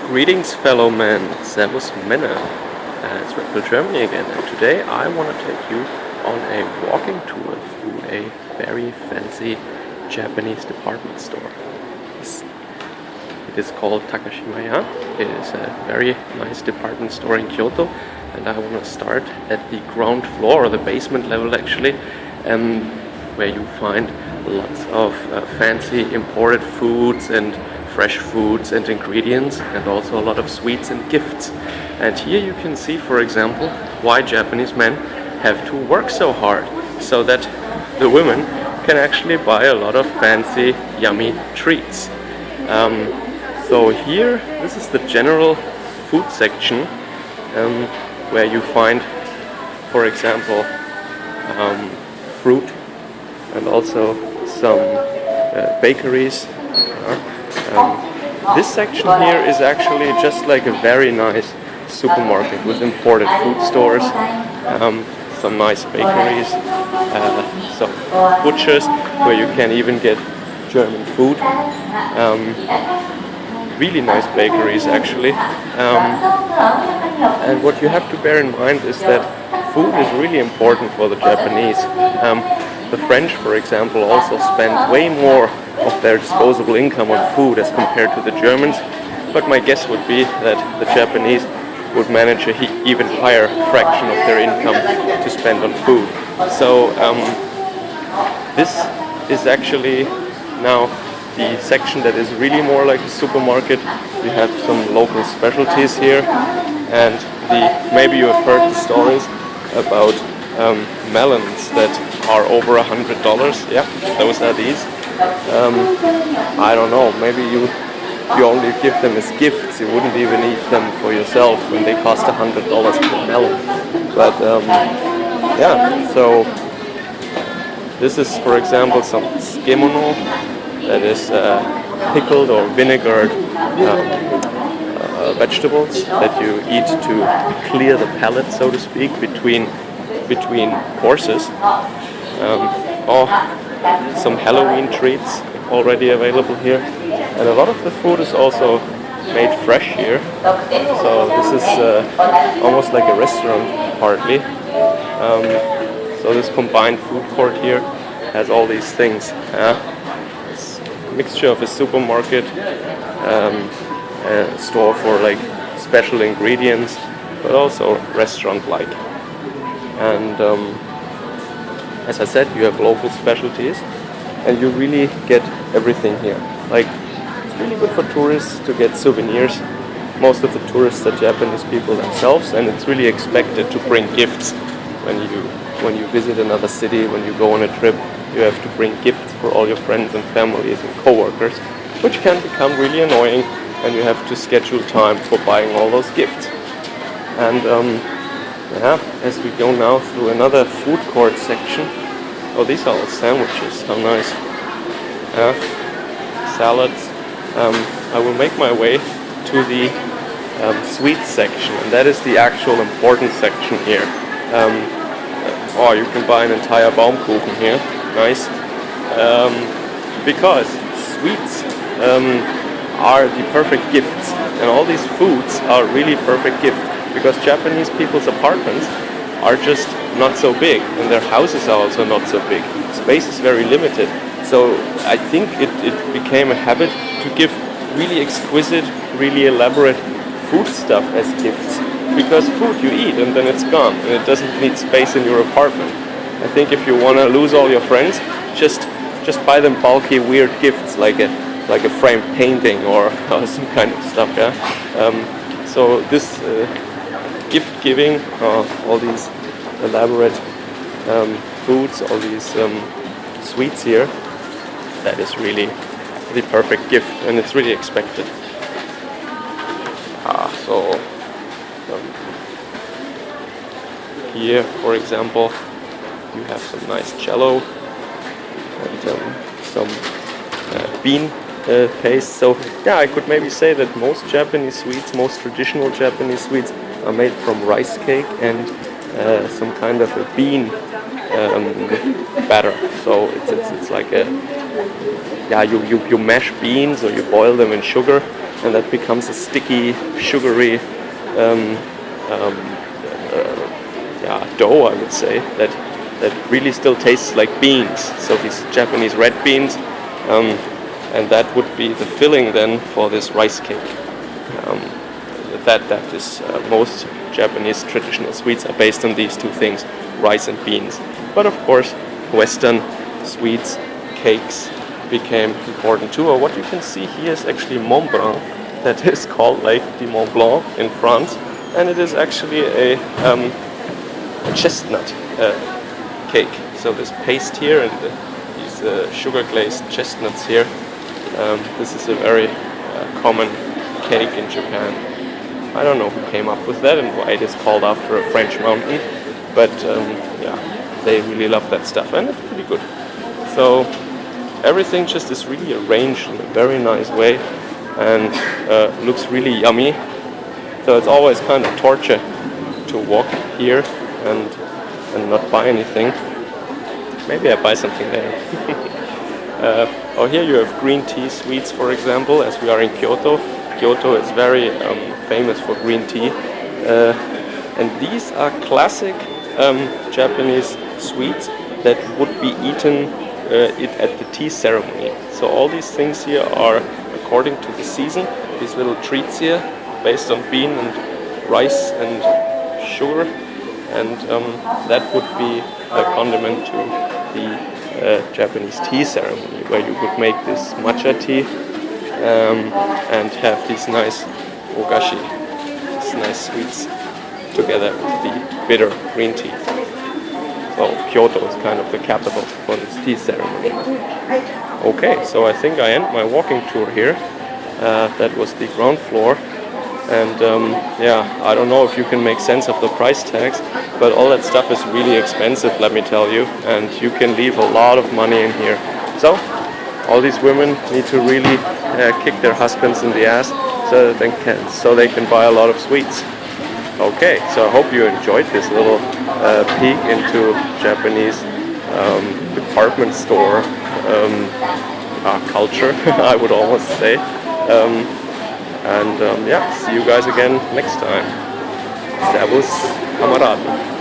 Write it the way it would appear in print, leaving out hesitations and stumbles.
Greetings, fellow men. Servus, Männer. It's Red Bull Germany again, and today I want to take you on a walking tour through a very fancy Japanese department store. It is called Takashimaya. It is a very nice department store in Kyoto, and I want to start at the ground floor, or the basement level actually, where you find lots of fancy imported foods and fresh foods and ingredients, and also a lot of sweets and gifts. And here you can see, for example, why Japanese men have to work so hard, so that the women can actually buy a lot of fancy, yummy treats. So here, this is the general food section, where you find, for example, fruit and also some bakeries. This section here is actually just like a very nice supermarket with imported food stores, some nice bakeries, some butchers where you can even get German food. Really nice bakeries actually. And what you have to bear in mind is that food is really important for the Japanese. The French, for example, also spend way more of their disposable income on food as compared to the Germans, but my guess would be that the Japanese would manage an even higher fraction of their income to spend on food. So this is actually now the section that is really more like a supermarket. You have some local specialties here, and maybe you have heard the stories about melons that are over $100. Yeah, those are these. I don't know, maybe you only give them as gifts, you wouldn't even eat them for yourself when they cost $100 per melon. But yeah, so this is, for example, some tsukemono, that is pickled or vinegared vegetables that you eat to clear the palate, so to speak, between courses. Or some Halloween treats already available here, and a lot of the food is also made fresh here. So this is almost like a restaurant partly. So this combined food court here has all these things. It's a mixture of a supermarket, a store for like special ingredients, but also restaurant-like. And as I said, you have local specialties, and you really get everything here. Like, it's really good for tourists to get souvenirs. Most of the tourists are Japanese people themselves, and it's really expected to bring gifts when you visit another city. When you go on a trip, you have to bring gifts for all your friends and families and co-workers, which can become really annoying, and you have to schedule time for buying all those gifts. And as we go now through another food court section. Oh, these are all sandwiches. How nice. Salads. I will make my way to the sweets section, and that is the actual important section here. You can buy an entire Baumkuchen here. Nice. Because sweets are the perfect gifts, and all these foods are really perfect gifts. Because Japanese people's apartments are just not so big, and their houses are also not so big. Space is very limited. So I think it became a habit to give really exquisite, really elaborate food stuff as gifts. Because food you eat and then it's gone, and it doesn't need space in your apartment. I think if you want to lose all your friends, just buy them bulky, weird gifts like a framed painting or some kind of stuff. Yeah. So this gift giving, all these elaborate foods, all these sweets here, that is really the perfect gift, and it's really expected. Here, for example, you have some nice jello and some bean paste. So yeah, I could maybe say that most Japanese sweets, most traditional Japanese sweets, are made from rice cake and some kind of a bean batter. So it's like you mash beans or you boil them in sugar, and that becomes a sticky, sugary dough, I would say, that really still tastes like beans. So these Japanese red beans, and that would be the filling then for this rice cake. That is most Japanese traditional sweets are based on these two things, rice and beans. But of course, Western sweets, cakes became important too. Or what you can see here is actually Mont Blanc, that is called Lake du Mont Blanc in France, and it is actually a chestnut cake. So this paste here and these sugar glazed chestnuts here, this is a very common cake in Japan. I don't know who came up with that and why it is called after a French mountain, but they really love that stuff, and it's pretty good. So everything just is really arranged in a very nice way and looks really yummy. So it's always kind of torture to walk here and not buy anything. Maybe I buy something there. Here you have green tea sweets, for example, as we are in Kyoto. Kyoto is very famous for green tea. And these are classic Japanese sweets that would be eaten at the tea ceremony. So all these things here are according to the season. These little treats here, based on bean and rice and sugar, and that would be a condiment to the Japanese tea ceremony, where you would make this matcha tea and have these nice ogashi, these nice sweets, together with the bitter green tea. So Kyoto is kind of the capital for this tea ceremony. Okay, so I think I end my walking tour here. That was the ground floor. And I don't know if you can make sense of the price tags, but all that stuff is really expensive, let me tell you. And you can leave a lot of money in here. So all these women need to really kick their husbands in the ass so they can buy a lot of sweets. Okay, so I hope you enjoyed this little peek into Japanese department store culture, I would almost say. See you guys again next time. Servus, Kameraden.